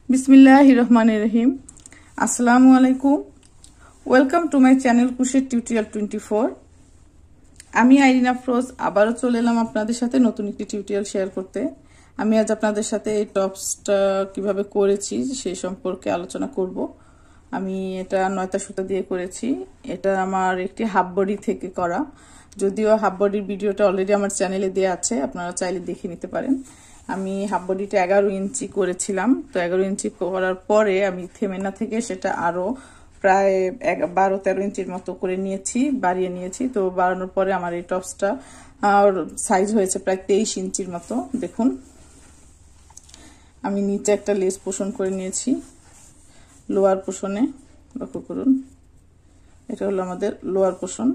बिस्मिल्लाहिर्रहमानिर्रहीम अस्सलामु अलैकुम welcome to my channel crochet tutorial 24 আমি আইরিনা ফ্রোজ আবারো চলে এলাম আপনাদের সাথে নতুন একটি টিউটোরিয়াল শেয়ার করতে। আমি আজ আপনাদের সাথে এই টপসটা কিভাবে করেছি সেই সম্পর্কে আলোচনা করব। আমি এটা 9টা সুতা দিয়ে করেছি। এটা আমার একটি হাফ বডি থেকে করা, যদিও হাফ বডির ভিডিওটা অলরেডি আমার চ্যানেলে দেয়া আছে, আপনারা চাইলে দেখে নিতে পারেন। আমি হাফ বডিটা 11 ইঞ্চি করেছিলাম, তো 11 ইঞ্চি করার পরে আমি থেমেনা থেকে সেটা আরো প্রায় 12-13 ইঞ্চির মতো করে নিয়েছি, বাড়িয়ে নিয়েছি। তো বাড়ানোর পরে আমার এই টপসটা সাইজ হয়েছে প্রায় 23 ইঞ্চির মতো। দেখুন আমি নিচে একটা লেস পোষণ করে নিয়েছি, লোয়ার পোষণে লক্ষ্য করুন, এটা হলো আমাদের লোয়ার পোষণ।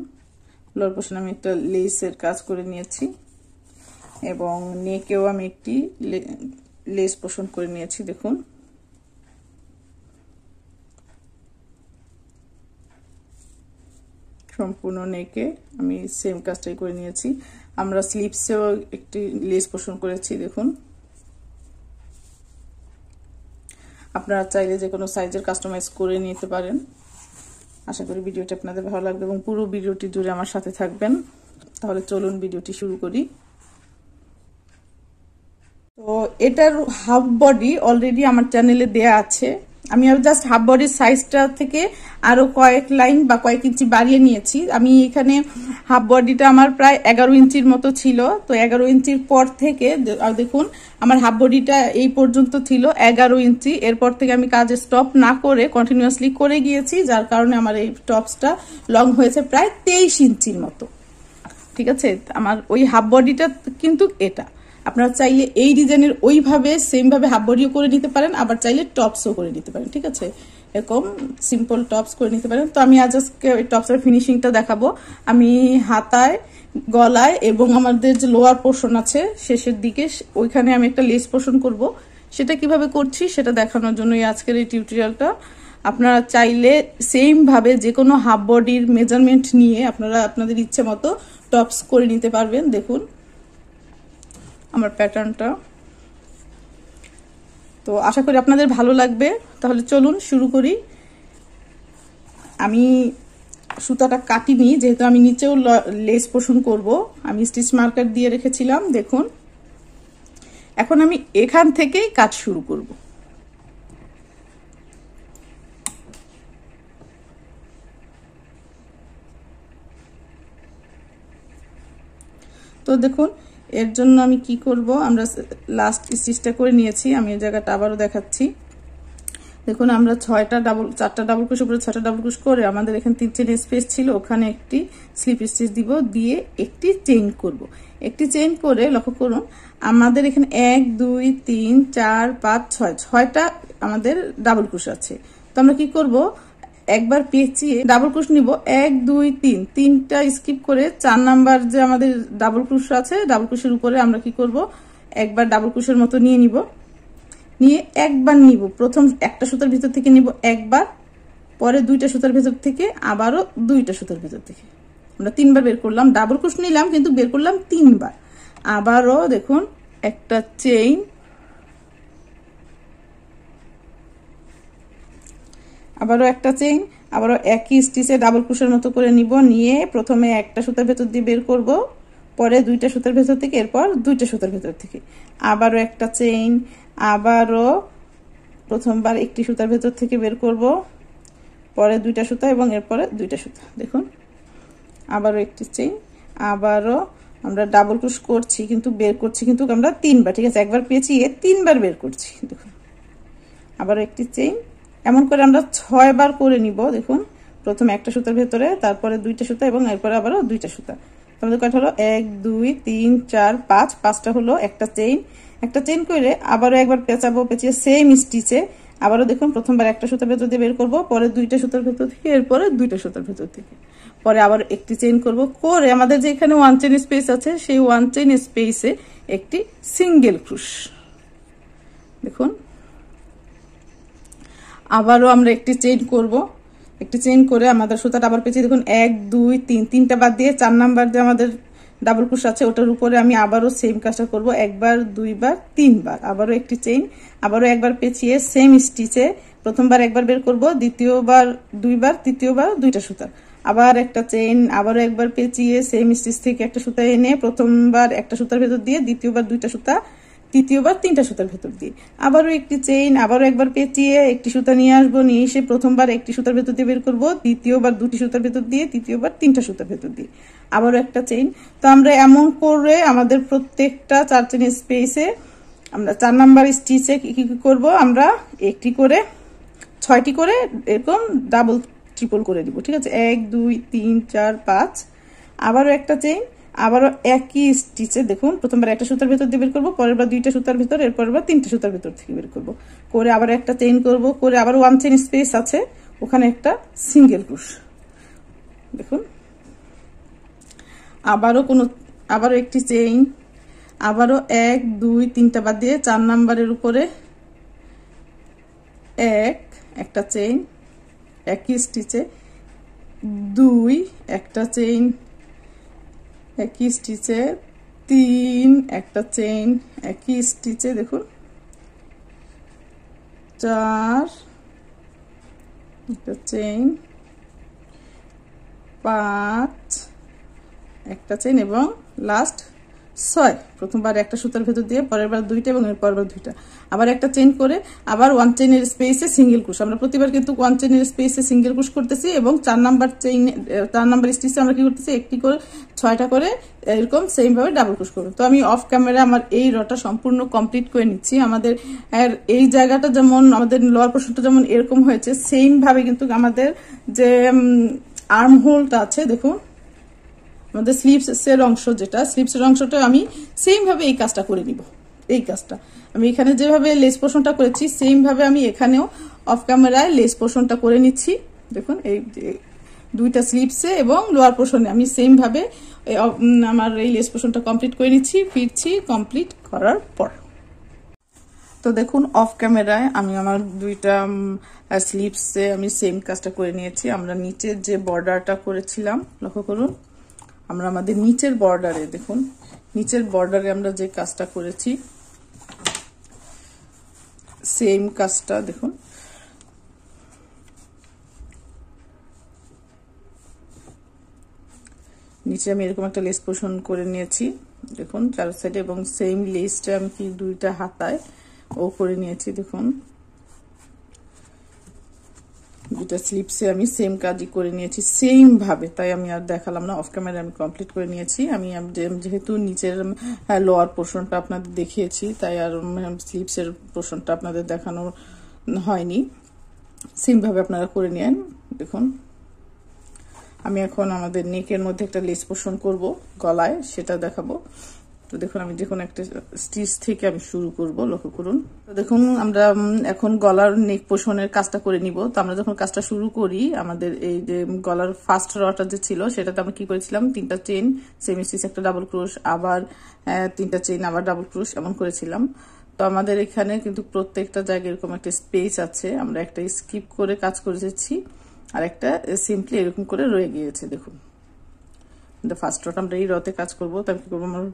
লোয়ার পোষণে আমি একটা লেসের কাজ করে নিয়েছি এবং নেকেও আমি একটি লেস পোষণ করে নিয়েছি। দেখুন সম্পূর্ণ নেকে আমি সেম কাজটাই করে নিয়েছি। আমরা স্লিভসেও একটি লেস পোষণ করেছি। দেখুন আপনারা চাইলে যে কোনো সাইজের কাস্টমাইজ করে নিতে পারেন। আশা করি ভিডিওটি আপনাদের ভালো লাগবে এবং পুরো ভিডিওটি জুড়ে আমার সাথে থাকবেন। তাহলে চলুন ভিডিওটি শুরু করি। তো এটার হাফ বডি অলরেডি আমার চ্যানেলে দেয়া আছে। আমি জাস্ট হাফ বডির সাইজটা থেকে আরো কয়েক লাইন বা কয়েক ইঞ্চি বাড়িয়ে নিয়েছি। আমি এখানে হাফ বডিটা আমার প্রায় 11 ইঞ্চির মতো ছিল, তো 11 ইঞ্চির পর থেকে দেখুন আমার হাফ বডিটা এই পর্যন্ত ছিল 11 ইঞ্চি। এরপর থেকে আমি কাজ স্টপ না করে কন্টিনিউয়াসলি করে গিয়েছি, যার কারণে আমার এই টপসটা লং হয়েছে প্রায় 23 ইঞ্চির মতো। ঠিক আছে, আমার ওই হাফ বডিটা কিন্তু এটা আপনারা চাইলে এই ডিজাইনের ওইভাবে সেম ভাবে হাফ বডিও করে নিতে পারেন, আবার চাইলে টপসও করে নিতে পারেন। ঠিক আছে, এরকম সিম্পল টপস করে নিতে পারেন। তো আমি আজকে ওই টপসের ফিনিশিংটা দেখাবো। আমি হাতায়, গলায় এবং আমাদের যে লোয়ার পোর্শন আছে শেষের দিকে ওইখানে আমি একটা লেস পোর্শন করব। সেটা কিভাবে করছি সেটা দেখানোর জন্যই আজকের এই টিউটোরিয়ালটা। আপনারা চাইলে সেম ভাবে যে কোনো হাফ বডির মেজারমেন্ট নিয়ে আপনারা আপনাদের ইচ্ছে মতো টপস করে নিতে পারবেন। দেখুন আমার প্যাটার্নটা, তো আশা করি আপনাদের ভালো লাগবে। তাহলে চলুন শুরু করি। আমি সুতাটা কাটিনি, যেহেতু আমি নিচেও লেস পোষণ করব। আমি স্টিচ মার্কার দিয়ে রেখেছিলাম। দেখুন এখন আমি এখান থেকেই কাজ শুরু করব। তো দেখুন এর জন্য আমি কি করব, আমরা লাস্ট স্টিচটা করে নিয়েছি। আমি এই জায়গাটা আবারও দেখাচ্ছি। দেখুন আমরা 4টা ডাবল ক্রোশ উপরে 6টা ডাবল ক্রোশ করে আমাদের এখানে 3 চেইন স্পেস ছিল, ওখানে একটি স্লিপ স্টিচ দিব, দিয়ে একটি চেইন করব। একটি চেইন করে লক্ষ্য করুন আমাদের এখানে 1 2 3 4 5 6টা আমাদের ডাবল ক্রোশ আছে। তো আমরা কি করব, একবার পেঁচিয়ে ডাবল ক্রোশ নিব 1 2 3, 3টা স্কিপ করে 4 নাম্বার যে আমাদের ডাবল ক্রোশ আছে, ডাবল ক্রোশের উপরে আমরা কি করব, একবার ডাবল ক্রোশের মতো নিয়ে নিব, নিয়ে একবার নিব, প্রথম একটা সুতার ভিতর থেকে নিব একবার, পরে 2টা সুতার ভিতর থেকে আবারও 2টা সুতার ভিতর থেকে আমরা 3বার বের করলাম। ডাবল ক্রোশ নিলাম কিন্তু বের করলাম 3বার। আবারও দেখুন একটা চেইন, আবারও একটা চেইন, আবারও একই স্টিচে ডাবল ক্রোশের মতো করে নিব, নিয়ে প্রথমে একটা সুতার ভেতর দিয়ে বের করব, পরে 2টা সুতার ভেতর থেকে, এরপর 2টা সুতার ভেতর থেকে আবারও একটা চেইন, আবারও প্রথমবার একটি সুতার ভেতর থেকে বের করব, পরে 2টা সুতা এবং এরপরে 2টা সুতা। দেখুন আবারও একটি চেইন, আবারও আমরা ডাবল ক্রোশ করছি কিন্তু বের করছি কিন্তু আমরা 3বার। ঠিক আছে, একবার পেঁচিয়ে 3বার বের করছি। দেখুন আবারও একটি চেইন, এমন করে আমরা 6বার করে নিব। দেখুন প্রথমে একটা সুতার ভেতরে, তারপরে 2টা সুতা এবং এরপরে আবারও 2টা সুতা। আমাদের কয়টা হলো 1 2 3 4 5, 5টা হলো একটা চেইন। একটা চেইন করে আবারও একবার পেঁচাবো, পেঁচিয়ে সেম স্টিচে আবারও দেখুন প্রথমবার একটা সুতার ভেতর দিয়ে বের করব, পরে 2টা সুতার ভেতর থেকে, এরপরে 2টা সুতার ভেতর থেকে, পরে আবার একটি চেইন করব, করে আমাদের যে এখানে 1 চেইন স্পেস আছে সেই 1 চেইন স্পেসে একটি সিঙ্গেল ক্রোশ। দেখুন আবারও আমরা একটি চেইন করব, একটি চেইন করে আমাদের সুতাটা আবার পেঁচিয়ে দেখুন 1 2 3, 3টা বাদ দিয়ে 4 নাম্বার যে আমাদের ডাবল ক্রোশ আছে ওটার উপরে আমি আবারও সেম কাজটা করব, একবার দুইবার তিনবার, আবারও একটি চেইন, আবারও একবার পেঁচিয়ে সেম স্টিচে প্রথমবার একবার বের করব, দ্বিতীয়বার দুইবার, তৃতীয়বার দুইটা সুতা, আবার একটা চেইন, আবারও একবার পেঁচিয়ে সেম স্টিচ থেকে একটা সুতা এনে প্রথমবার একটা সুতার ভেতর দিয়ে, দ্বিতীয়বার দুইটা সুতা, তৃতীয়বার তিনটা সুতার ভেতর দিয়ে, আবারও একটি চেইন, আবারও একবার পেঁচিয়ে একটি সুতা নিয়ে আসবো, নিয়ে এসে প্রথমবার একটি সুতার ভেতর দিয়ে বের করবো, দ্বিতীয়বার দুটি সুতার ভেতর দিয়ে, তৃতীয়বার তিনটা সুতার ভেতর দিয়ে, আবারও একটা চেইন। তো আমরা এমন করে আমাদের প্রত্যেকটা 4 চেইন স্পেসে আমরা 4 নাম্বার স্টিচে কি করব, আমরা একটি করে 6টি করে এরকম ডাবল ট্রিপল করে দিব, ঠিক আছে? 1 2 3 4 5, আবারও একটা চেইন, আবারও একই স্টিচে দেখুন প্রথমবার একটা সুতার ভেতর দিয়ে বের করবো, পরের বার দুইটা সুতার ভেতর, এরপরের বার তিনটা সুতার ভেতর থেকে বের করব, করে আবার একটা চেইন করব, করে আবার 1 চেইন স্পেস আছে ওখানে একটা সিঙ্গেল ক্রোশ দেখুন, আবারও একটি চেইন, আবারও 1 2 3টা বাদ দিয়ে 4 নাম্বারের উপরে একটা চেইন একই স্টিচে, 2 একটা চেইন একই স্টিচে, 3 একটা চেইন একই স্টিচে দেখুন, 4 একটা চেইন, 5 একটা চেইন এবং লাস্ট 6, প্রথমবার একটা সুতার ভেতর দিয়ে, পরের বার দুইটা এবং এর পরের বার দুইটা, আবার একটা চেইন করে আবার 1 চেইনের স্পেসে সিঙ্গেল ক্রোশ। আমরা প্রতিবার কিন্তু 1 চেইনের স্পেসে সিঙ্গেল ক্রোশ করতেছি এবং 4 নাম্বার চেইন 4 নাম্বার স্টিচে আমরা কি করতেছি, একটি করে 6টা করে এরকম সেম ভাবে ডাবল ক্রোশ করব। তো আমি অফ ক্যামেরা আমার এই রটা সম্পূর্ণ কমপ্লিট করে নিচ্ছি। আমাদের এই জায়গাটা যেমন আমাদের লোয়ার পোর্শনটা যেমন এরকম হয়েছে, সেম ভাবে কিন্তু আমাদের যে আর্ম হোলটা আছে দেখুন, আমাদের স্লিভসের অংশ যেটা, স্লিভসের অংশটা আমি সেম ভাবে এই কাজটা করে নিব। এই কাজটা আমি এখানে যেভাবে লেস পোর্শনটা করেছি সেম ভাবে আমি এখানেও অফ ক্যামেরায় লেস পোর্শনটা করে নিচ্ছি দেখুন, এই দুইটা স্লিভসে এবং লোয়ার পোর্শনে আমি সেম ভাবে আমার এই লেস পোর্শনটা কমপ্লিট করে নিচ্ছি। ফিরছি কমপ্লিট করার পর। তো দেখুন অফ ক্যামেরায় আমি আমার দুইটা স্লিভসে আমি সেম কাজটা করে নিয়েছি। আমরা নিচের যে বর্ডারটা করেছিলাম লক্ষ্য করুন, আমরা আমাদের নিচের বর্ডারে দেখুন, নিচের বর্ডারে আমরা যে কাজটা করেছি সেম কাজটা দেখুন, নিচে আমি এরকম একটা লেস পোর্শন করে নিয়েছি দেখুন 4 সাইডে, এবং সেম লেসটা আমি কি দুইটা হাতায় ও করে নিয়েছি দেখুন, দুটা স্লিপসে আমি সেম কাজই করে নিয়েছি সেম ভাবে, তাই আমি আর দেখালাম না, অফ ক্যামেরা আমি কমপ্লিট করে নিয়েছি। আমি যেহেতু নিচের লোয়ার পোর্শনটা আপনাদের দেখিয়েছি তাই আর স্লিপসের পোর্শনটা আপনাদের দেখানো হয়নি, সেম ভাবে আপনারা করে নেন দেখুন। আমি এখন আমাদের নেকের মধ্যে একটা লেস পোর্শন করব গলায়, সেটা দেখাবো। তো দেখুন আমি যে কোনো একটা স্টিচ থেকে আমি শুরু করব, লক্ষ্য করুন। তো দেখুন আমরা এখন গলার নেক পোর্শনের কাজটা করে নিব। তো আমরা যখন কাজটা শুরু করি, আমাদের এই যে গলার ফার্স্ট রটা যে ছিল সেটাতে আমরা কি করেছিলাম, 3টা চেইন সেমি স্টিচ একটা ডাবল ক্রোশ, আবার 3টা চেইন আবার ডাবল ক্রোশ এমন করেছিলাম। তো আমাদের এখানে কিন্তু প্রত্যেকটা জায়গায় এরকম একটা স্পেস আছে, আমরা একটা স্কিপ করে কাজ করেছি আর একটা সিম্পলি এরকম করে রয়ে গিয়েছে দেখুন। ফার্স্ট রট আমরা এই রতে কাজ করবো, তাই কি করবো, আমার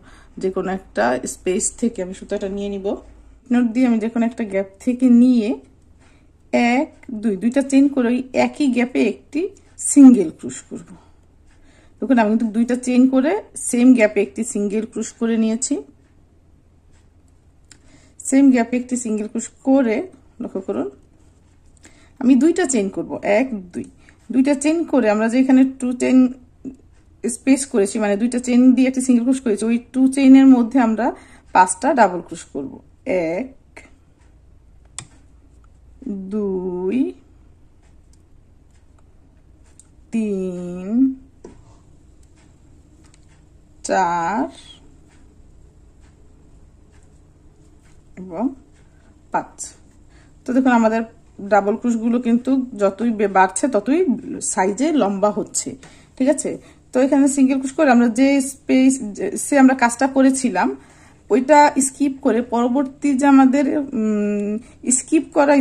যে কোনো একটা স্পেস থেকে আমি সুতাটা নিয়ে নিব, নোট দিয়ে আমি যে কোনো একটা গ্যাপ থেকে নিয়ে 1 2 দুইটা চেইন করে ওই একই গ্যাপে একটি সিঙ্গেল ক্রোশ করব। দেখুন আমি কিন্তু দুইটা চেইন করে সেম গ্যাপে একটি সিঙ্গেল ক্রোশ করে নিয়েছি, সেম গ্যাপে একটি সিঙ্গেল ক্রোশ করে লক্ষ্য করুন আমি দুইটা চেইন করব, 1 2 দুইটা চেইন করে আমরা যে এখানে 2 চেইন স্পেস করেছি, মানে দুইটা চেইন দিয়ে একটা সিঙ্গেল ক্রোশ করেছি, ওই 2 চেইনের মধ্যে আমরা 5টা ডাবল ক্রোশ করব, 1 2 3 4 এবং 5। তো দেখুন আমাদের ডাবল ক্রোশ গুলো কিন্তু যতই বাড়ছে ততই সাইজে লম্বা হচ্ছে, ঠিক আছে। তো এখানে সিঙ্গেল ক্রোশ করে আমরা যে স্পেসে আমরা কাজটা করেছিলাম ওইটা স্কিপ করে পরবর্তী যে আমাদের স্কিপ করা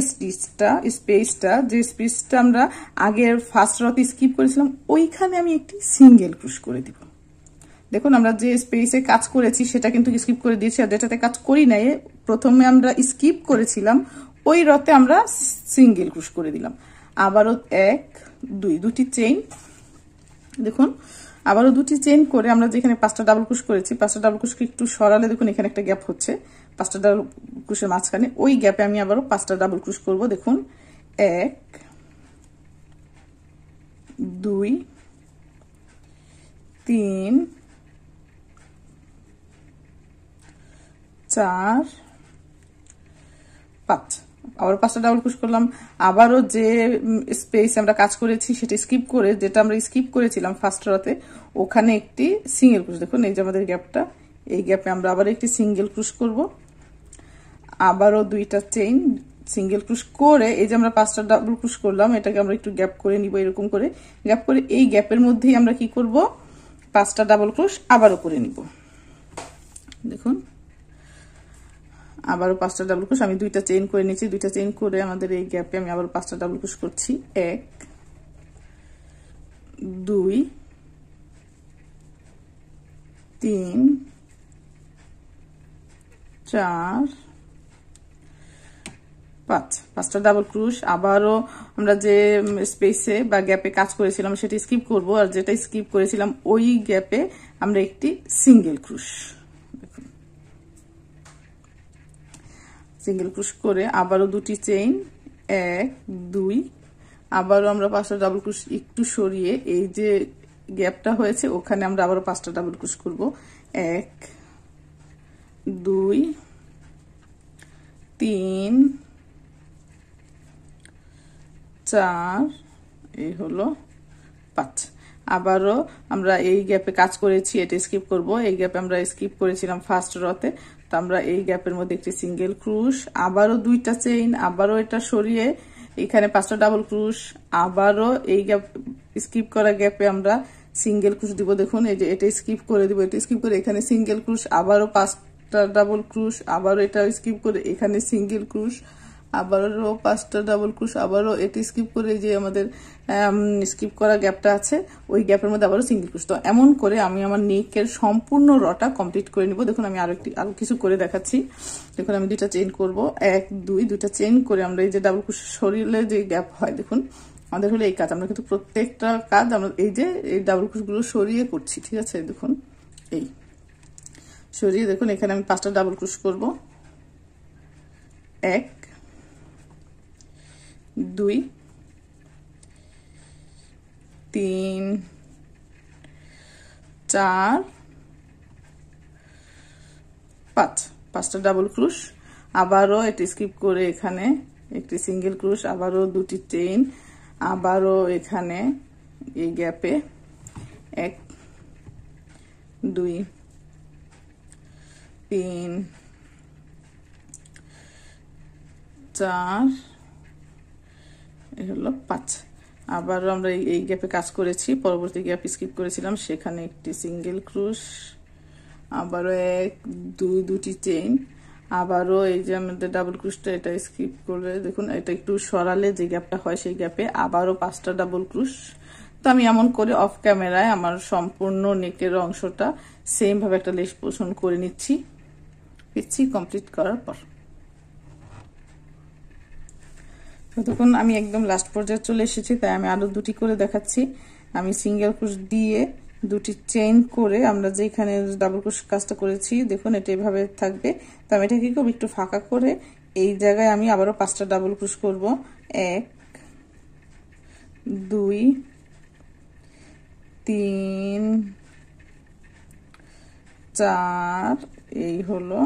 স্পেসটা যে স্পেসটা আমরা আগের ফার্স্ট রতে স্কিপ করেছিলাম ওইখানে আমি একটি সিঙ্গেল ক্রোশ করে দিব। দেখুন আমরা যে স্পেসে কাজ করেছি সেটা কিন্তু স্কিপ করে দিয়েছি, আর যেটাতে কাজ করি নাই প্রথমে আমরা স্কিপ করেছিলাম ওই রতে আমরা সিঙ্গেল ক্রোশ করে দিলাম। আবারও 1 2 দুটি চেইন, দেখুন আবারও দুটি চেইন করে আমরা যেখানে 5টা ডাবল ক্রোশ করেছি 5টা ডাবল ক্রোশকে একটু সরালে দেখুন এখানে একটা গ্যাপ হচ্ছে 5টা ডাবল ক্রোশের মাঝখানে, ওই গ্যাপে আমি আবারও 5টা ডাবল ক্রোশ করব। দেখুন 1 2 3 4 5, আবার 5টা ডাবল ক্রোশ করলাম। আবারও যে স্পেস আমরা কাজ করেছি সেটা স্কিপ করে, যেটা আমরা স্কিপ করেছিলাম ফার্স্ট রতে, ওখানে একটি সিঙ্গেল ক্রোশ, দেখুন এই যে আমাদের গ্যাপটা, এই গ্যাপে আমরা আবার একটি সিঙ্গেল ক্রোশ করব। আবারও 2টা চেইন সিঙ্গেল ক্রোশ করে এই যে আমরা 5টা ডাবল ক্রোশ করলাম, এটাকে আমরা একটু গ্যাপ করে নিব, এরকম করে গ্যাপ করে এই গ্যাপের মধ্যেই আমরা কি করব 5টা ডাবল ক্রোশ আবারও করে নিব। দেখুন আবারও 5টা ডাবল ক্রোশ, আমি 2টা চেইন করে নিয়েছি, 2টা চেইন করে আমাদের এই গ্যাপে আমি আবার 5টা ডাবল ক্রোশ করছি। 1 2 3 4 5, 5টা ডাবল ক্রোশ। আবারও আমরা যে স্পেসে বা গ্যাপে কাজ করেছিলাম সেটা স্কিপ করব, আর যেটা স্কিপ করেছিলাম ওই গ্যাপে আমরা একটি সিঙ্গেল ক্রোশ, সিঙ্গেল ক্রোশ করে আবারও দুটি চেইন 1 2, আবারও আমরা 5টা ডাবল ক্রোশ একটু সরিয়ে এই যে গ্যাপটা হয়েছে ওখানে আমরা আবারও 5টা ডাবল ক্রোশ করব। 1 2 3 4, এই হলো 5। আবারও আমরা এই গ্যাপে কাজ করেছি, এটা স্কিপ করব, এই গ্যাপে আমরা স্কিপ করেছিলাম ফার্স্ট রতে, তো আমরা এই গ্যাপের মধ্যে একটি সিঙ্গেল ক্রোশ, আবারও 2টা চেইন, আবারও এটা সরিয়ে এখানে 5টা ডাবল ক্রোশ, আবারও এই গ্যাপ স্কিপ করা গ্যাপে আমরা সিঙ্গেল ক্রোশ দিব। দেখুন এই যে এটা স্কিপ করে দিব, এটা স্কিপ করে এখানে সিঙ্গেল ক্রোশ, আবারও 5টা ডাবল ক্রোশ, আবারও এটা স্কিপ করে এখানে সিঙ্গেল ক্রোশ, আবারও 5টা ডাবল ক্রোশ, আবারও এটি স্কিপ করে যে আমাদের স্কিপ করা গ্যাপটা আছে ওই গ্যাপের মধ্যে আবারও সিঙ্গেল ক্রোশ। তো এমন করে আমি আমার নেকের সম্পূর্ণ রটা কমপ্লিট করে নিব। দেখুন আমি আরো কিছু করে দেখাচ্ছি। দেখুন আমি 2টা চেইন করব, 1 2, 2টা চেইন করে আমরা এই যে ডাবল ক্রোশ সরিয়ে যে গ্যাপ হয়, দেখুন আমাদের হলো এই কাজ, আমরা কিন্তু প্রত্যেকটা কাজ আমরা এই যে এই ডাবল ক্রোশগুলো সরিয়ে করছি, ঠিক আছে। দেখুন এই সরিয়ে, দেখুন এখানে আমি 5টা ডাবল ক্রোশ করব, 1 2 3 4 5, 5টা ডাবল ক্রোশ, আবারও এটা স্কিপ করে এখানে একটি সিঙ্গেল ক্রোশ, আবারও 2টি চেইন, আবারও এখানে এই গ্যাপে 1 2 3 4, এই হলো 5। আবারও আমরা এই গ্যাপে কাজ করেছি, পরবর্তী গ্যাপ স্কিপ করেছিলাম সেখানে একটি সিঙ্গেল ক্রোশ, আবারও 1 2, দুটি চেইন, আবারও এই যে আমাদের ডাবল ক্রোশটা এটা স্কিপ করে দেখুন এটা একটু সরালে যে গ্যাপটা হয় সেই গ্যাপে আবারও 5টা ডাবল ক্রোশ। তো আমি এমন করে অফ ক্যামেরায় আমার সম্পূর্ণ নেকের অংশটা সেম ভাবে একটা লেস পোষণ করে নিচ্ছি কমপ্লিট করার পর। তখন আমি একদম লাস্ট পর্যায়ে চলে এসেছি, তাই আমি আরো দুটি করে দেখাচ্ছি। আমি সিঙ্গেল ক্রোশ দিয়ে দুটি চেইন করে আমরা যেখানে ডাবল ক্রোশ কাজটা করেছি দেখুন এটা এভাবে থাকবে। তো আমি এটাকে খুব একটু ফাঁকা করে এই জায়গায় আমি আবারও 5টা ডাবল ক্রোশ করব, 1 2 3 4, এই হলো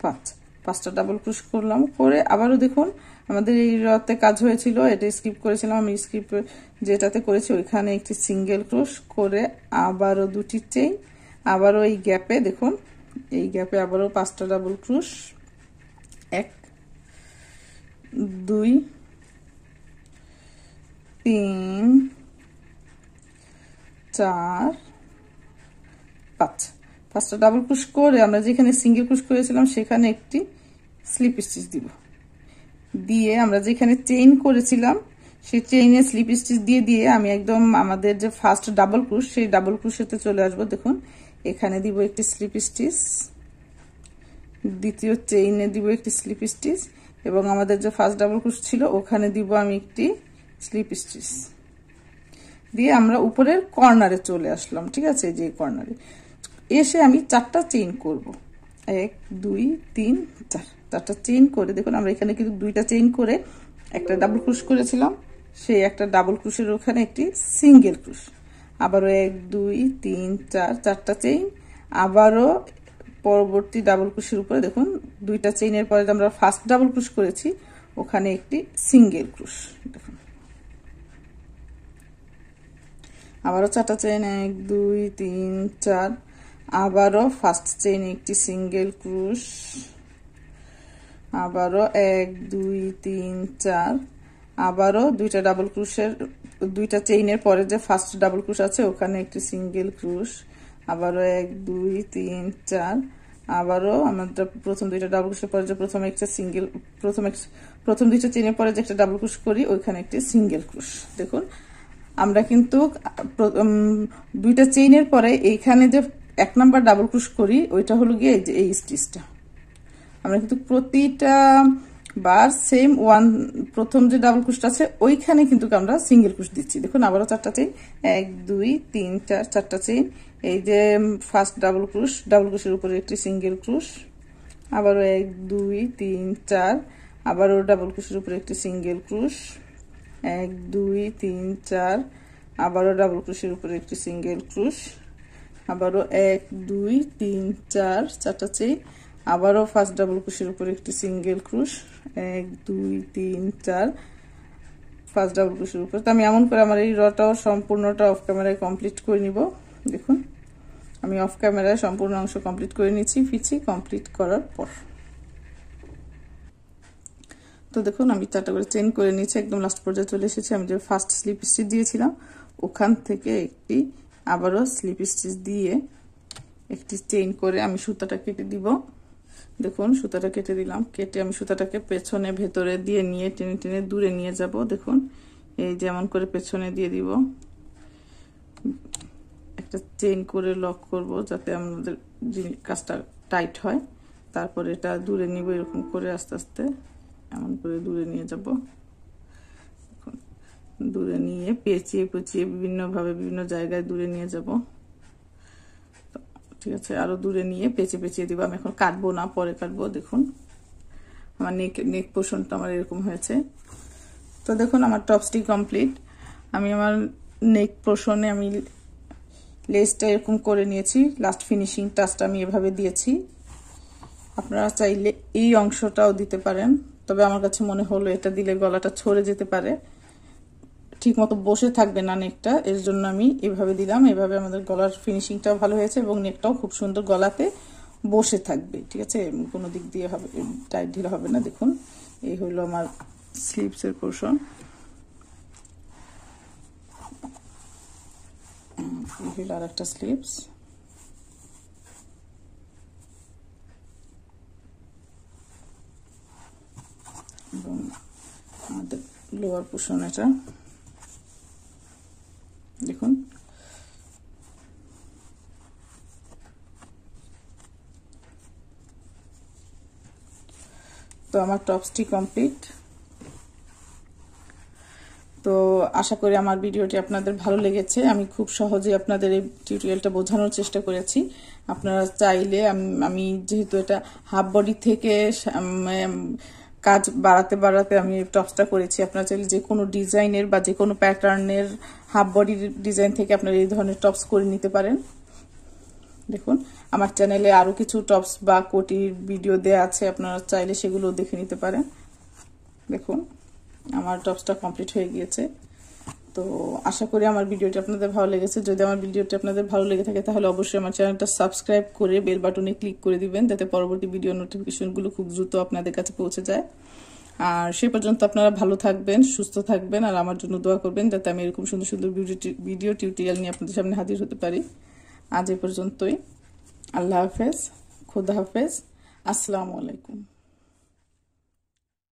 5, 5টা ডাবল ক্রোশ করলাম, করে আবারও দেখুন আমাদের এই রতে কাজ হয়েছিল, এটা স্কিপ করেছিলাম, আমি স্কিপ যেটাতে করেছি ওইখানে একটি সিঙ্গেল ক্রোশ করে আবারও দুটি চেইন, আবারও এই গ্যাপে দেখুন এই গ্যাপে আবারও 5টা ডাবল ক্রোশ, 1 2 3 4 5, 5টা ডাবল ক্রোশ করে আমরা যেখানে সিঙ্গেল ক্রোশ করেছিলাম সেখানে একটি স্লিপ স্টিচ দিব, দিয়ে আমরা যেখানে চেইন করেছিলাম সেই চেইনে স্লিপ স্টিচ দিয়ে দিয়ে আমি একদম আমাদের যে ফার্স্ট ডাবল ক্রুশ সেই ডাবল ক্রুশেতে চলে আসবো। দেখুন এখানে দিব একটি স্লিপ স্টিচ, দ্বিতীয় চেইনে দিব একটি স্লিপ স্টিচ, এবং আমাদের যে ফার্স্ট ডাবল ক্রুশ ছিল ওখানে দিব আমি একটি স্লিপ স্টিচ দিয়ে আমরা উপরের কর্নারে চলে আসলাম। ঠিক আছে, যে কর্নারে এসে আমি 4টা চেইন করব, 1 2 3 4, 4টা চেইন করে দেখুন আমরা এখানে কিন্তু 2টা চেইন করে একটা ডাবল ক্রুশ করেছিলাম, সেই একটা ডাবল ক্রুশের ওখানে একটি সিঙ্গেল ক্রুশ, আবারও 1 2 3 4, 4টা চেইন, আবারও পরবর্তী ডাবল ক্রুশের উপরে দেখুন 2টা চেইনের পরে আমরা ফার্স্ট ডাবল ক্রুশ করেছি ওখানে একটি সিঙ্গেল ক্রুশ। দেখুন আবারও 4টা চেইন, 1 2 3 4, আবারও ফার্স্ট চেইনে একটি সিঙ্গেল ক্রুশ, আবারও 1 2 3 4, আবারও 2টা ডাবল ক্রুশের 2টা চেইনের পরে যে ফার্স্ট ডাবল ক্রুশ আছে ওখানে একটি সিঙ্গেল ক্রুশ, আবারও 1 2 3 4, আবারও আমাদের প্রথম 2টা ডাবল ক্রুশের পরে যে প্রথম একটা সিঙ্গেল প্রথম 2টা চেইনের পরে যে একটা ডাবল ক্রুশ করি ওইখানে একটি সিঙ্গেল ক্রুশ। দেখুন আমরা কিন্তু 2টা চেইনের পরে এইখানে যে 1 নাম্বার ডাবল ক্রুশ করি ওইটা হলো গিয়ে এই স্টিচটা, আমরা কিন্তু প্রতিটা বার সেম প্রথম যে ডাবল ক্রুশটা আছে ওইখানে কিন্তু আমরা সিঙ্গেল ক্রুশ দিচ্ছি। দেখুন আবারও 4টা চেইন, 1 2 3 4, 4টা চেইন, এই যে ফার্স্ট ডাবল ক্রুশের উপরে একটি সিঙ্গেল ক্রুশ, আবারও 1 2 3 4, আবারও ডাবল ক্রুশের উপরে একটি সিঙ্গেল ক্রুশ, 1 2 3 4, আবারও ডাবল ক্রুশের উপরে একটি সিঙ্গেল ক্রুশ, আবারও 1 2 3 4, 4টা চেইন, আবারও ফার্স্ট ডাবল ক্রুশের উপরে একটি সিঙ্গেল ক্রুশ, 1 2 3 4, ফার্স্ট ডাবল ক্রুশের উপরে। তো আমি এমন করে আমার এই রটাও সম্পূর্ণটা অফ ক্যামেরায় কমপ্লিট করে নিব। দেখুন আমি অফ ক্যামেরায় সম্পূর্ণ অংশ কমপ্লিট করে নিচ্ছি ফিচি কমপ্লিট করার পর। তো দেখুন আমি 4টা করে চেইন করে নিয়েছি, একদম লাস্ট পর্যায়ে চলে এসেছি। আমি যে ফার্স্ট স্লিপ স্টিচ দিয়েছিলাম ওখান থেকে একটি আবারও স্লিপ স্টিচ দিয়ে একটি চেইন করে আমি সুতাটা কেটে দিব। দেখুন সুতাটা কেটে দিলাম, কেটে আমি সুতাটাকে পেছনে ভেতরে দিয়ে নিয়ে টেনে টেনে দূরে নিয়ে যাব। দেখুন এই যেমন করে পেছনে দিয়ে দিব, একটা চেইন করে লক করব যাতে আমাদের কাজটা টাইট হয়, তারপর এটা দূরে নিব এরকম করে আস্তে আস্তে এমন করে দূরে নিয়ে যাব। দূরে নিয়ে পেঁচিয়ে পেঁচিয়ে বিভিন্নভাবে বিভিন্ন জায়গায় দূরে নিয়ে যাব। ঠিক আছে, আরো দূরে নিয়ে পেঁচিয়ে পেঁচিয়ে দিব। আমি এখন কাটবো না, পরে কাটবো। দেখুন আমার নেক পোর্শনটা আমার এরকম হয়েছে। তো দেখুন আমার টপসটি কমপ্লিট। আমি আমার নেক পোর্শনে আমি লেসটা এরকম করে নিয়েছি, লাস্ট ফিনিশিং টাচটা আমি এভাবে দিয়েছি। আপনারা চাইলে এই অংশটাও দিতে পারেন, তবে আমার কাছে মনে হলো এটা দিলে গলাটা ছড়ে যেতে পারে, ঠিক মতো বসে থাকবে না নেকটা, এর জন্য আমি এভাবে দিলাম। এভাবে আমাদের গলার ফিনিশিংটাও ভালো হয়েছে এবং নেকটাও খুব সুন্দর গলাতে বসে থাকবে। ঠিক আছে, কোনো দিক দিয়ে হবে টাইট ঢিলা হবে না। দেখুন এই হলো আমার স্লিভসের পোর্শন, এই হলো আর একটা স্লিভস। এবং আমাদের লোয়ার পোর্শন এটা দেখুন। তো আমার টপসটি কমপ্লিট। তো আশা করি আমার ভিডিওটি আপনাদের ভালো লেগেছে। আমি খুব সহজে আপনাদের এই টিউটোরিয়ালটা বোঝানোর চেষ্টা করেছি। আপনারা চাইলে আমি যেহেতু এটা হাফ বডি থেকে কাজ বাড়াতে বাড়াতে আমি টপসটা করেছি, আপনারা চাইলে যে কোনো ডিজাইনের বা যে কোনো প্যাটার্নের হাফ বডি ডিজাইন থেকে আপনারা এই ধরনের টপস করে নিতে পারেন। দেখুন আমার চ্যানেলে আরো কিছু টপস বা কোটির ভিডিও দেয়া আছে, আপনারা চাইলে সেগুলো দেখে নিতে পারেন। দেখুন আমার টপসটা কমপ্লিট হয়ে গিয়েছে। তো আশা করি আমার ভিডিওটি আপনাদের ভালো লেগেছে। যদি আমার ভিডিওটি আপনাদের ভালো লেগে থাকে তাহলে অবশ্যই আমার চ্যানেলটা সাবস্ক্রাইব করে বেল বাটনে ক্লিক করে দিবেন, যাতে পরবর্তী ভিডিও নোটিফিকেশনগুলো খুব দ্রুত আপনাদের কাছে পৌঁছে যায়। আর সে পর্যন্ত আপনারা ভালো থাকবেন, সুস্থ থাকবেন, আর আমার জন্য দোয়া করবেন যাতে আমি এরকম সুন্দর সুন্দর ভিডিও টিউটোরিয়াল নিয়ে আপনাদের সামনে হাজির হতে পারি। আজ এ পর্যন্তই। আল্লাহ হাফেজ, খোদা হাফেজ, আসসালামু আলাইকুম।